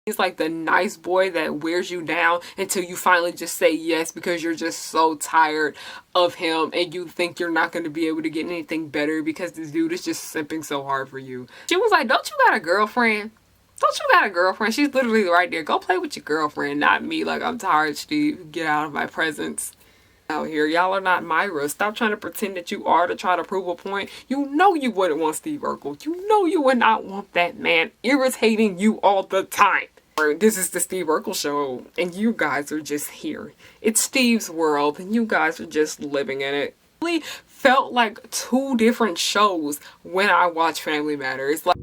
He's like the nice boy that wears you down until you finally just say yes because you're just so tired of him and you think you're not going to be able to get anything better because this dude is just simping so hard for you. She was like, don't you got a girlfriend? Don't you got a girlfriend? She's literally right there. Go play with your girlfriend, not me. Like, I'm tired, Steve. Get out of my presence. Out here, y'all are not Myra. Stop trying to pretend that you are to try to prove a point. You know you wouldn't want Steve Urkel. You know you would not want that man irritating you all the time. This is the Steve Urkel show and you guys are just here. It's Steve's world and you guys are just living in it. It really felt like two different shows when I watch Family Matters. Like,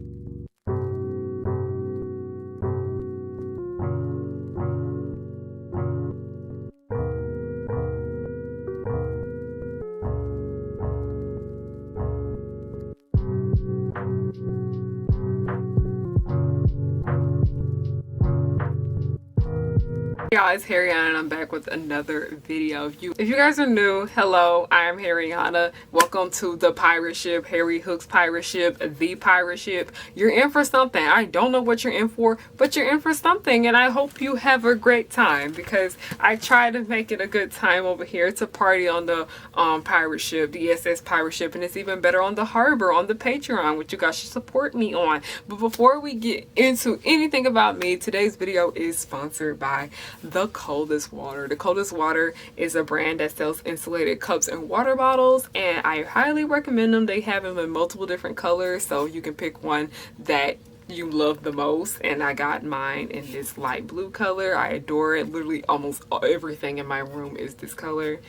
hey guys, Harriyanna and I'm back with another video. If you guys are new, hello, I am Harriyanna. Welcome to the pirate ship, Harry Hook's pirate ship, the pirate ship. You're in for something. I don't know what you're in for, but you're in for something and I hope you have a great time because I try to make it a good time over here. It's a party on the pirate ship, the SS pirate ship, and it's even better on the harbor, on the Patreon, which you guys should support me on. But before we get into anything about me, today's video is sponsored by The Coldest Water. The Coldest Water is a brand that sells insulated cups and water bottles, and I highly recommend them. They have them in multiple different colors, so you can pick one that you love the most, and I got mine in this light blue color. I adore it. Literally almost everything in my room is this color.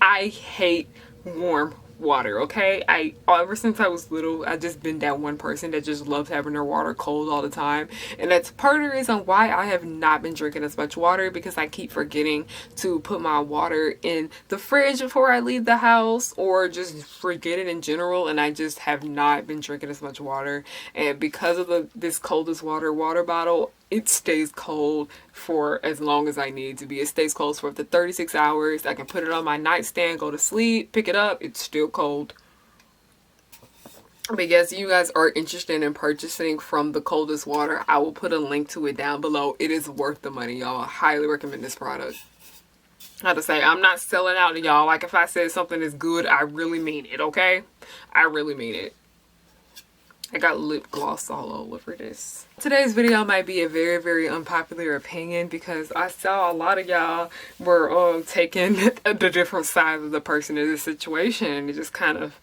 I hate warm water, okay? Ever since I was little, I've just been that one person that just loves having their water cold all the time, and that's part of the reason why I have not been drinking as much water, because I keep forgetting to put my water in the fridge before I leave the house, or just forget it in general, and I just have not been drinking as much water. And because of this Coldest Water water bottle, it stays cold for as long as I need to be. It stays cold for up to 36 hours. I can put it on my nightstand, go to sleep, pick it up, it's still cold. But yes, you guys are interested in purchasing from The Coldest Water, I will put a link to it down below. It is worth the money, y'all. I highly recommend this product. I have to say, I'm not selling out to y'all. Like, if I said something is good, I really mean it, okay? I really mean it. I got lip gloss all over this. Today's video might be a very, very unpopular opinion because I saw a lot of y'all were taking the different sides of the person in this situation, and it just kind of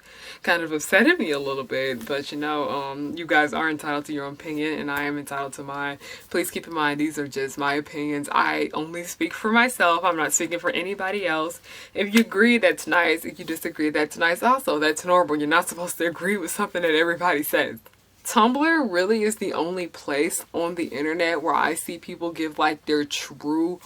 upsetted me a little bit. But you know, you guys are entitled to your own opinion and I am entitled to mine. Please keep in mind, these are just my opinions. I only speak for myself. I'm not speaking for anybody else. If you agree, that's nice. If you disagree, that's nice also. That's normal. You're not supposed to agree with something that everybody says. Tumblr really is the only place on the internet where I see people give like their true,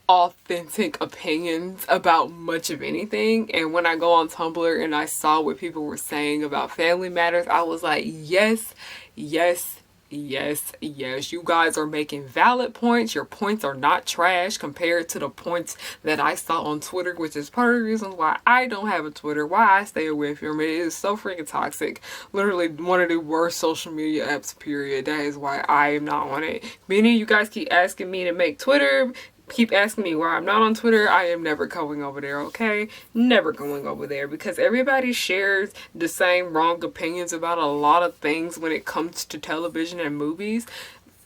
authentic opinions about much of anything. And when I go on Tumblr and I saw what people were saying about Family Matters, I was like, yes, yes, yes, yes. You guys are making valid points. Your points are not trash compared to the points that I saw on Twitter, which is part of the reasons why I don't have a Twitter, why I stay away from it. It is so freaking toxic. Literally one of the worst social media apps, period. That is why I am not on it. Many of you guys keep asking me to make Twitter. Keep asking me why I'm not on Twitter. I am never going over there, okay? Never going over there, because everybody shares the same wrong opinions about a lot of things when it comes to television and movies.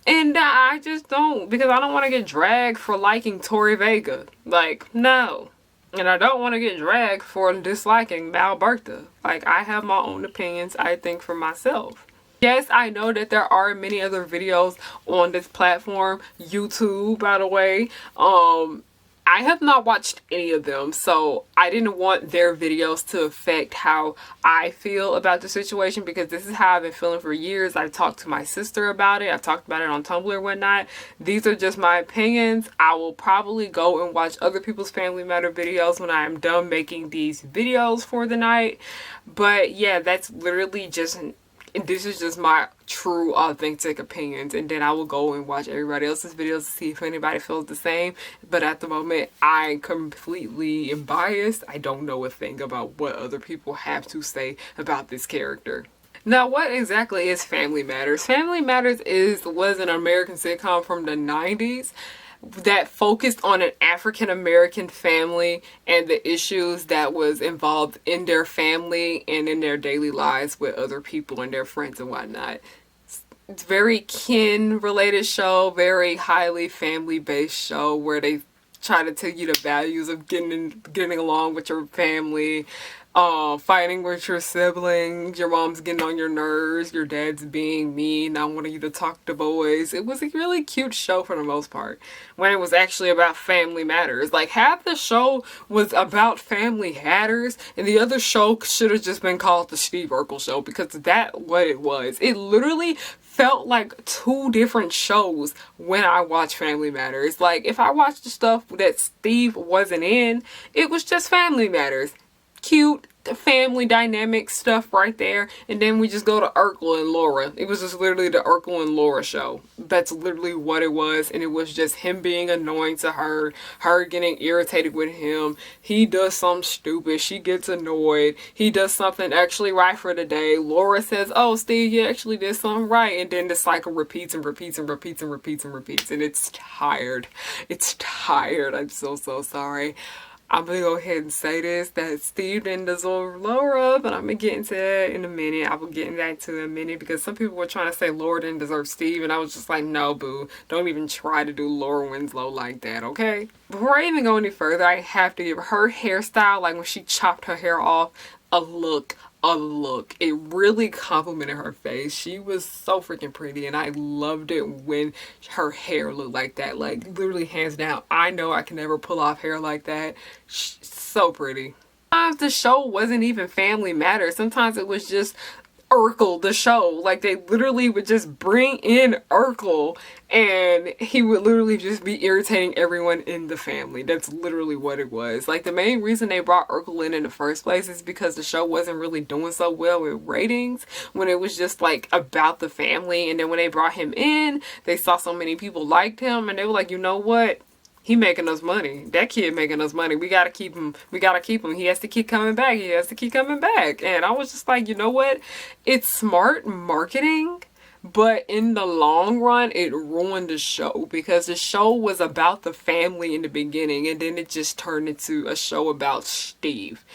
And I just don't, because I don't want to get dragged for liking Tori Vega. Like, no. And I don't want to get dragged for disliking Mal Bertha. Like, I have my own opinions, I think, for myself. Yes, I know that there are many other videos on this platform, YouTube, by the way. I have not watched any of them, so I didn't want their videos to affect how I feel about the situation, because this is how I've been feeling for years. I've talked to my sister about it. I've talked about it on Tumblr and whatnot. These are just my opinions. I will probably go and watch other people's Family Matter videos when I am done making these videos for the night. But yeah, that's literally just... this is just my true, authentic opinions, and then I will go and watch everybody else's videos to see if anybody feels the same. But at the moment, I completely am biased. I don't know a thing about what other people have to say about this character. Now, what exactly is Family Matters? Family Matters was an American sitcom from the 90s that focused on an African American family and the issues that was involved in their family and in their daily lives with other people and their friends and whatnot. It's very kin related show, very highly family based show where they try to tell you the values of getting along with your family, fighting with your siblings, your mom's getting on your nerves, your dad's being mean, not wanting you to talk to boys. It was a really cute show for the most part, when it was actually about family matters. Like, half the show was about family matters, and the other show should have just been called the Steve Urkel Show, because that's what it was. It literally felt like two different shows when I watched Family Matters. Like, if I watched the stuff that Steve wasn't in, it was just Family Matters. Cute family dynamic stuff right there, and then we just go to Urkel and Laura. It was just literally the Urkel and Laura show. That's literally what it was, and it was just him being annoying to her getting irritated with him. He does something stupid, she gets annoyed. He does something actually right for the day. Laura says, "Oh, Steve, you actually did something right," and then the cycle repeats and repeats and repeats and repeats and repeats, and it's tired. It's tired. I'm so sorry. I'm gonna go ahead and say this, that Steve didn't deserve Laura, but I'm gonna get into that in a minute. I will get into that in a minute, because some people were trying to say Laura didn't deserve Steve, and I was just like, no, boo. Don't even try to do Laura Winslow like that, okay? Before I even go any further, I have to give her hairstyle, like when she chopped her hair off, a look. It really complimented her face. She was so freaking pretty, and I loved it when her hair looked like that. Like, literally, hands down, I know I can never pull off hair like that. So pretty. Sometimes the show wasn't even Family Matters. Sometimes it was just Urkel, the show. Like, they literally would just bring in Urkel, and he would literally just be irritating everyone in the family. That's literally what it was. Like, the main reason they brought Urkel in the first place is because the show wasn't really doing so well with ratings, when it was just like about the family. And then when they brought him in, they saw so many people liked him, and they were like, you know what? He making us money. That kid making us money. We gotta keep him. We gotta keep him. He has to keep coming back. He has to keep coming back. And I was just like, you know what? It's smart marketing, but in the long run, it ruined the show, because the show was about the family in the beginning, and then it just turned into a show about Steve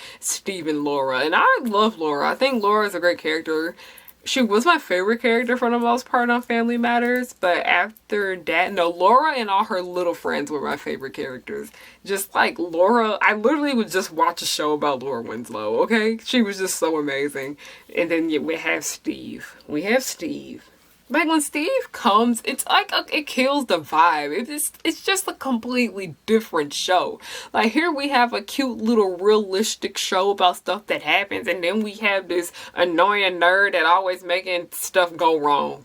and Laura. And I love Laura. I think Laura is a great character. She was my favorite character for the most part on Family Matters, but after that, no, Laura and all her little friends were my favorite characters. Just like Laura, I literally would just watch a show about Laura Winslow, okay? She was just so amazing. And then we have Steve. Like, when Steve comes, it's like it kills the vibe. It's just a completely different show. Like, here we have a cute little realistic show about stuff that happens, and then we have this annoying nerd that always making stuff go wrong.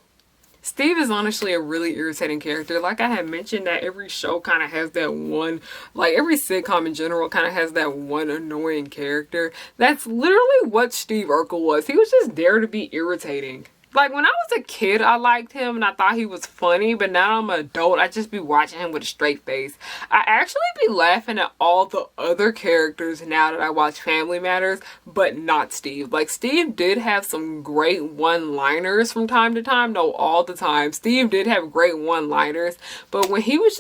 Steve is honestly a really irritating character. Like I had mentioned, that every show kind of has that one, like every sitcom in general kind of has that one annoying character. That's literally what Steve Urkel was. He was just there to be irritating. Like, when I was a kid, I liked him and I thought he was funny, but now I'm an adult, I just be watching him with a straight face. I actually be laughing at all the other characters now that I watch Family Matters, but not Steve. Like, Steve did have some great one-liners from time to time. No, all the time. Steve did have great one-liners, but when he was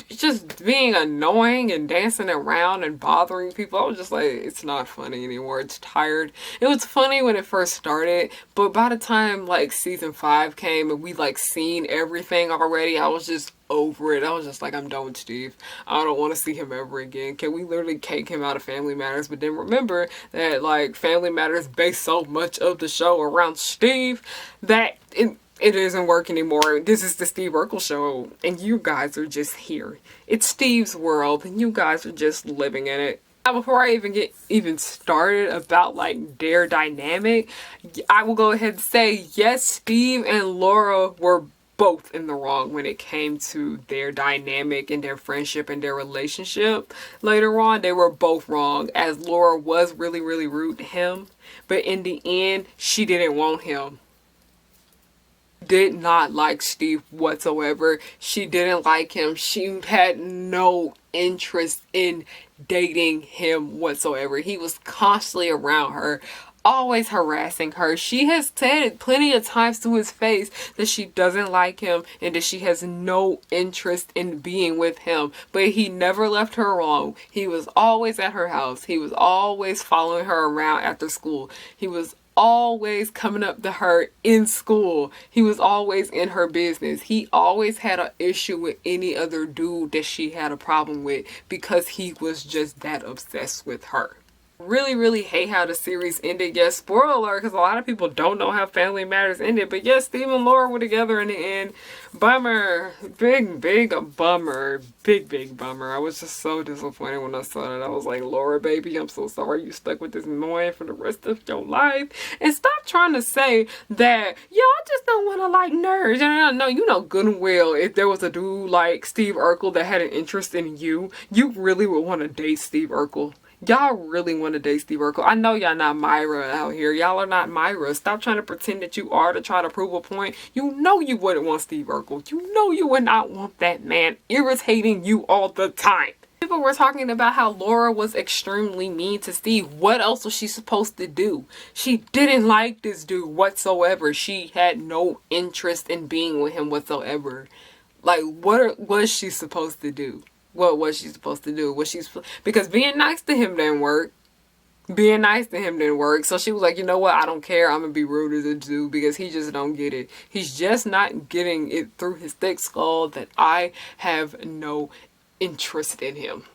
just being annoying and dancing around and bothering people, I was just like, it's not funny anymore. It's tired. It was funny when it first started, but by the time, like, season 5 came and we like seen everything already, I was just over it. I was just like, I'm done with Steve. I don't want to see him ever again. Can we literally cake him out of Family Matters? But then remember that, like, Family Matters based so much of the show around Steve that it doesn't work anymore. This is the Steve Urkel show, and you guys are just here. It's Steve's world, and you guys are just living in it. Before I even get started about, like, their dynamic, I will go ahead and say, yes, Steve and Laura were both in the wrong when it came to their dynamic and their friendship and their relationship. Later on, they were both wrong, as Laura was really, really rude to him, but in the end, she didn't want him. Did not like Steve whatsoever. She didn't like him. She had no interest in dating him whatsoever. He was constantly around her always harassing her. She has said plenty of times to his face that she doesn't like him and that she has no interest in being with him. But he never left her alone. He was always at her house. He was always following her around after school. He was always coming up to her in school. He was always in her business. He always had an issue with any other dude that she had a problem with because he was just that obsessed with her. Really hate how the series ended. Yes, spoiler alert, because a lot of people don't know how Family Matters ended. But yes, Steve and Laura were together in the end. Bummer. Big bummer. Big bummer. I was just so disappointed when I saw that. I was like, Laura, baby, I'm so sorry you stuck with this man for the rest of your life. And stop trying to say that y'all just don't want to like nerds. No, you know good and well if there was a dude like Steve Urkel that had an interest in you, you really would want to date Steve Urkel. Y'all really want to date Steve Urkel. I know y'all not Myra out here. Y'all are not Myra. Stop trying to pretend that you are to try to prove a point. You know you wouldn't want Steve Urkel. You know you would not want that man irritating you all the time. People were talking about how Laura was extremely mean to Steve. What else was she supposed to do? She didn't like this dude whatsoever. She had no interest in being with him whatsoever. Like, what was she supposed to do? What was she supposed to do? Because being nice to him didn't work. So she was like, you know what? I don't care. I'm going to be rude as a dude because he just don't get it. He's just not getting it through his thick skull that I have no interest in him.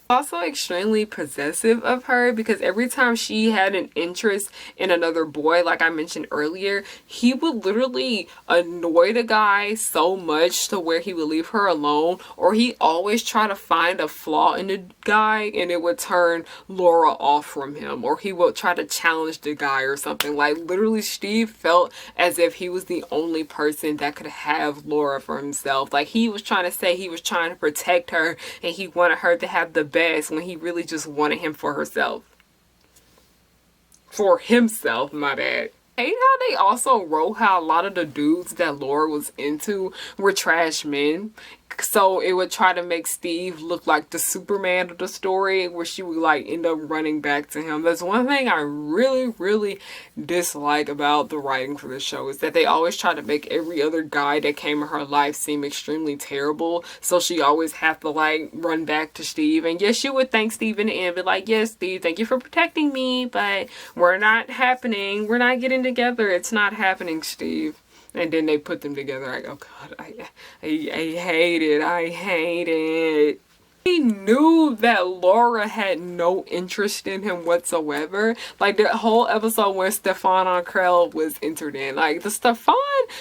Also extremely possessive of her because every time she had an interest in another boy, like I mentioned earlier, he would literally annoy the guy so much to where he would leave her alone, or he always try to find a flaw in the guy and it would turn Laura off from him, or he would try to challenge the guy or something. Like literally Steve felt as if he was the only person that could have Laura for himself. Like he was trying to say he was trying to protect her and he wanted her to have the best when he really just wanted him for herself. For himself, my bad. I hate how they also wrote how a lot of the dudes that Laura was into were trash men. So it would try to make Steve look like the Superman of the story, where she would like end up running back to him. That's one thing I really dislike about the writing for the show, is that they always try to make every other guy that came in her life seem extremely terrible. So she always have to like run back to Steve. And yes, she would thank Steve in the end, but like, yes, Steve, thank you for protecting me, but we're not happening. We're not getting together. It's not happening, Steve. And then they put them together. Like, oh God, I hate it. I hate it. He knew that Laura had no interest in him whatsoever. Like the whole episode where Stefan on Krell was entered in. Like the Stefan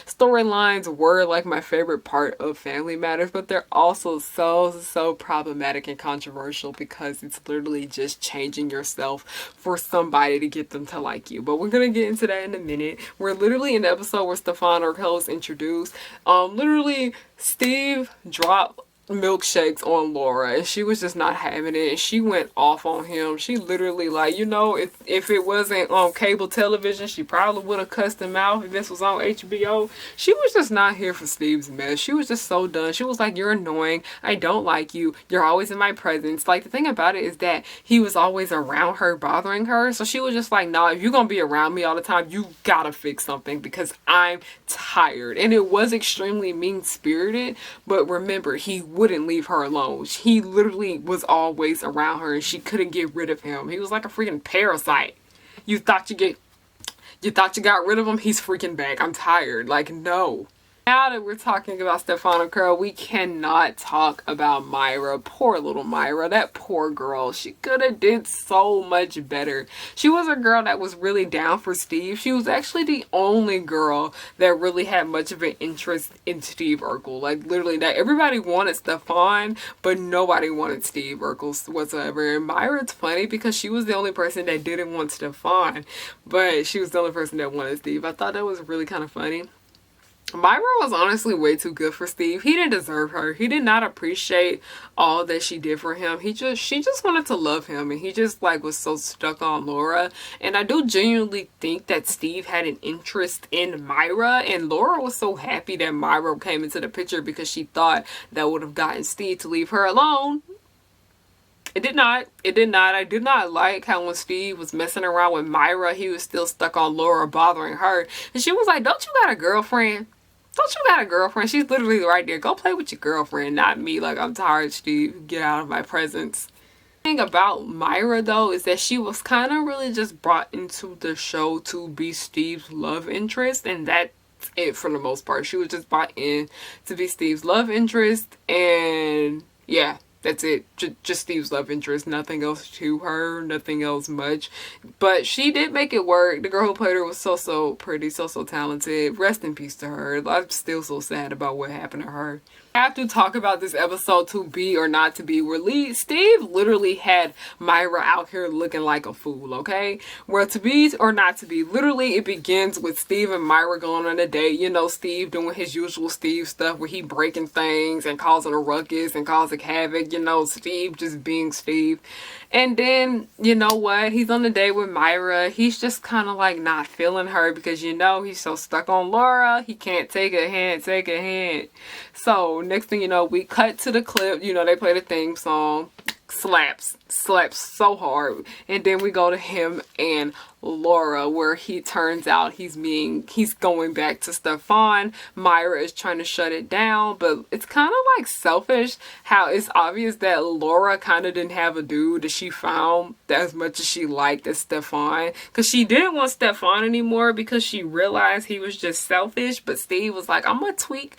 storylines were like my favorite part of Family Matters, but they're also so problematic and controversial because it's literally just changing yourself for somebody to get them to like you. But we're gonna get into that in a minute. We're literally in the episode where Stefan or Krell is introduced. Literally Steve dropped milkshakes on Laura and she was just not having it, and she went off on him. She literally, like, you know, if it wasn't on cable television, she probably would have cussed him out. If this was on HBO, she was just not here for Steve's mess. She was just so done. She was like, you're annoying, I don't like you, you're always in my presence. Like the thing about it is that he was always around her, bothering her, so she was just like, nah, if you're gonna be around me all the time, you gotta fix something because I'm tired. And it was extremely mean-spirited, but remember, he wouldn't leave her alone. He literally was always around her and she couldn't get rid of him. He was like a freaking parasite. You thought you got rid of him? He's freaking back. I'm tired. Like, no. Now that we're talking about Stefano Curl, we cannot talk about Myra. Poor little Myra. That poor girl. She could have did so much better. She was a girl that was really down for Steve. She was actually the only girl that really had much of an interest in Steve Urkel. Like, literally, that everybody wanted Stefan, but nobody wanted Steve Urkel whatsoever. And Myra's funny because she was the only person that didn't want Stefan, but she was the only person that wanted Steve. I thought that was really kind of funny. Myra was honestly way too good for Steve. He didn't deserve her. He did not appreciate all that she did for him. She just wanted to love him, and he just like was so stuck on Laura. And I do genuinely think that Steve had an interest in Myra, and Laura was so happy that Myra came into the picture because she thought that would have gotten Steve to leave her alone. It did not. It did not. I did not like how when Steve was messing around with Myra, he was still stuck on Laura, bothering her. And she was like, don't you got a girlfriend? Don't you got a girlfriend? She's literally right there. Go play with your girlfriend, not me. Like, I'm tired, Steve. Get out of my presence. The thing about Myra, though, is that she was kind of really just brought into the show to be Steve's love interest. And that's it for the most part. She was just brought in to be Steve's love interest. And yeah. That's it. Just Steve's love interest. Nothing else to her. Nothing else much. But she did make it work. The girl who played her was so pretty. So talented. Rest in peace to her. I'm still so sad about what happened to her. I have to talk about this episode, to be or not to be released. Steve literally had Myra out here looking like a fool, okay? Where to be or not to be, literally it begins with Steve and Myra going on a date. You know, Steve doing his usual Steve stuff where he breaking things and causing a ruckus and causing havoc. You know, Steve just being Steve. And then, you know what? He's on the date with Myra. He's just kind of like not feeling her because, you know, he's so stuck on Laura. He can't take a hint. So next thing you know, we cut to the clip. You know, they play the theme song. Slaps so hard. And then we go to him and Laura, where he turns out he's going back to Stefan. Myra is trying to shut it down, but it's kind of like selfish how it's obvious that Laura kind of didn't have a dude that she found as much as she liked as Stefan, because she didn't want Stefan anymore because she realized he was just selfish. But Steve was like, I'm gonna tweak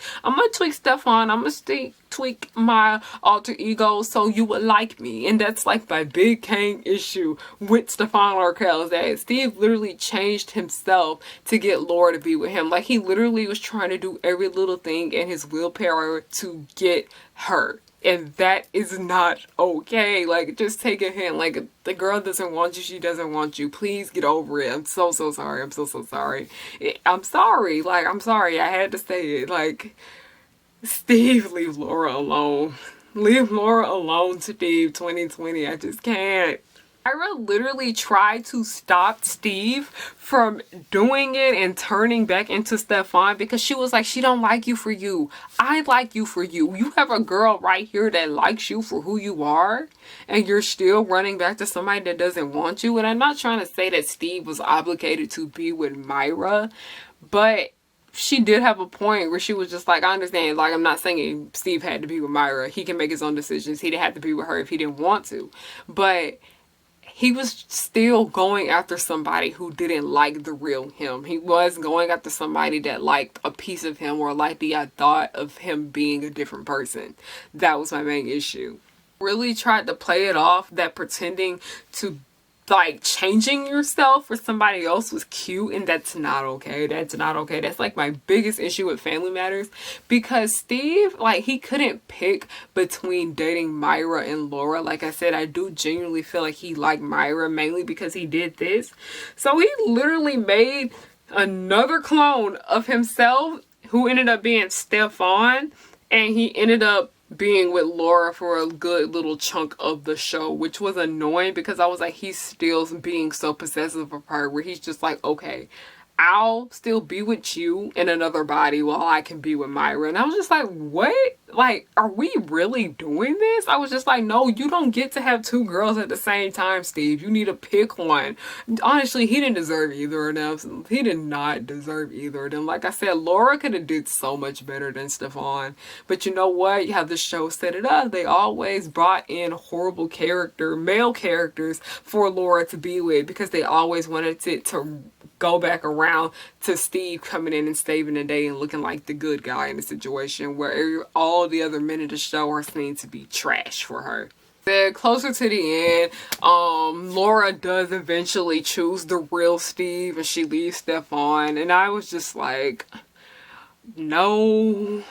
Stefan. I'm gonna tweak my alter ego so you would like me. And that's like my big king issue with Stefan Urkel, is that Steve literally changed himself to get Laura to be with him. Like, he literally was trying to do every little thing in his willpower to get her. And that is not okay. Like, just take a hint. Like, the girl doesn't want you. She doesn't want you. Please get over it. I'm so sorry. I'm so sorry. I'm sorry. Like, I'm sorry. I had to say it. Like, Steve, leave Laura alone. Leave Laura alone, Steve. 2020. I just can't. Myra literally tried to stop Steve from doing it and turning back into Stefan because she was like, she don't like you for you. I like you for you. You have a girl right here that likes you for who you are, and you're still running back to somebody that doesn't want you. And I'm not trying to say that Steve was obligated to be with Myra, but she did have a point where she was just like, I understand, like, I'm not saying Steve had to be with Myra. He can make his own decisions. He didn't have to be with her if he didn't want to. But he was still going after somebody who didn't like the real him. He was going after somebody that liked a piece of him or liked the thought of him being a different person. That was my main issue. Really tried to play it off that pretending to like changing yourself for somebody else was cute, and that's not okay. That's not okay. That's like my biggest issue with Family Matters, because Steve, like, he couldn't pick between dating Myra and Laura. Like I said, I do genuinely feel like he liked Myra mainly because he did this. So he literally made another clone of himself who ended up being Stefan, and he ended up being with Laura for a good little chunk of the show, which was annoying because I was like, he's still being so possessive of her, where he's just like, okay, I'll still be with you in another body while I can be with Myra. And I was just like, what? Like, are we really doing this? I was just like, no, you don't get to have two girls at the same time, Steve. You need to pick one. Honestly, he didn't deserve either of them. He did not deserve either of them. Like I said, Laura could have did so much better than Stefan. But you know what? You have the show set it up. They always brought in horrible male characters for Laura to be with, because they always wanted it to go back around to Steve coming in and saving the day and looking like the good guy in the situation, where all the other men in the show are seen to be trash for her. Then closer to the end, Laura does eventually choose the real Steve, and she leaves Stefan, and I was just like, no,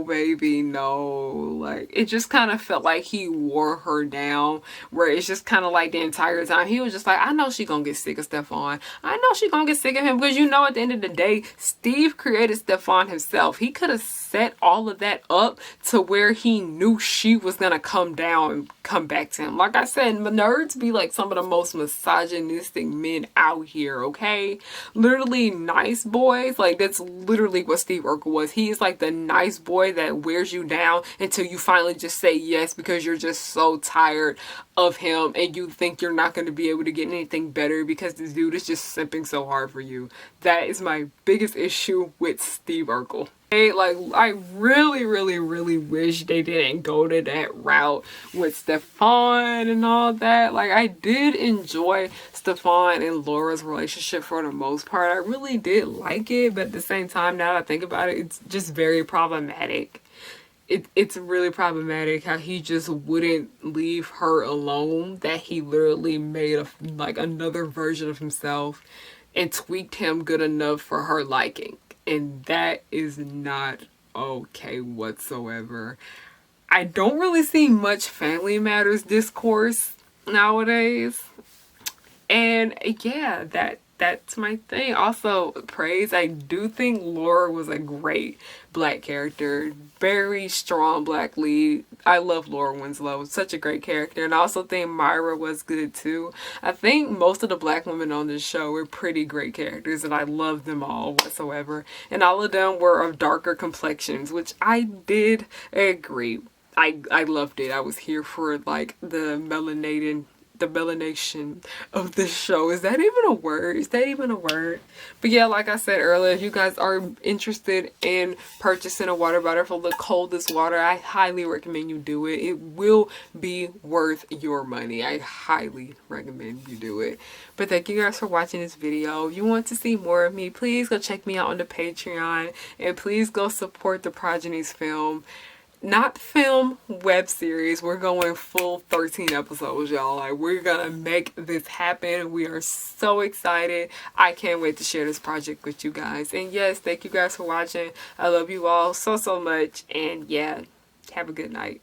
baby, no. Like, it just kind of felt like he wore her down, where it's just kind of like the entire time he was just like, I know she gonna get sick of Stefan. I know she gonna get sick of him, because you know, at the end of the day, Steve created Stefan himself. He could have set all of that up to where he knew she was gonna come down and come back to him. Like I said, nerds be like some of the most misogynistic men out here, okay? Literally nice boys. Like, that's literally what Steve Urkel was. He is like the nice boy that wears you down until you finally just say yes because you're just so tired of him and you think you're not going to be able to get anything better because this dude is just simping so hard for you. That is my biggest issue with Steve Urkel. Like, I really, really, really wish they didn't go to that route with Stefan and all that. Like, I did enjoy Stefan and Laura's relationship for the most part. I really did like it, but at the same time, now that I think about it, it's just very problematic. It's really problematic how he just wouldn't leave her alone, that he literally made like another version of himself and tweaked him good enough for her liking. And that is not okay whatsoever. I don't really see much Family Matters discourse nowadays. And yeah, that's my thing. Also, praise. I do think Laura was a great black character. Very strong black lead. I love Laura Winslow. Such a great character. And I also think Myra was good too. I think most of the black women on this show were pretty great characters and I love them all whatsoever. And all of them were of darker complexions, which I did agree. I loved it. I was here for like the melanation of this show. Is that even a word? Is that even a word? But yeah, like I said earlier, if you guys are interested in purchasing a water bottle for the coldest water, I highly recommend you do it. It will be worth your money. I highly recommend you do it. But thank you guys for watching this video. If you want to see more of me, please go check me out on the Patreon and please go support the Progenies film. Not film, web series. We're going full 13 episodes, y'all. Like, we're gonna make this happen. We are so excited. I can't wait to share this project with you guys. And yes, thank you guys for watching. I love you all so much. And yeah, have a good night.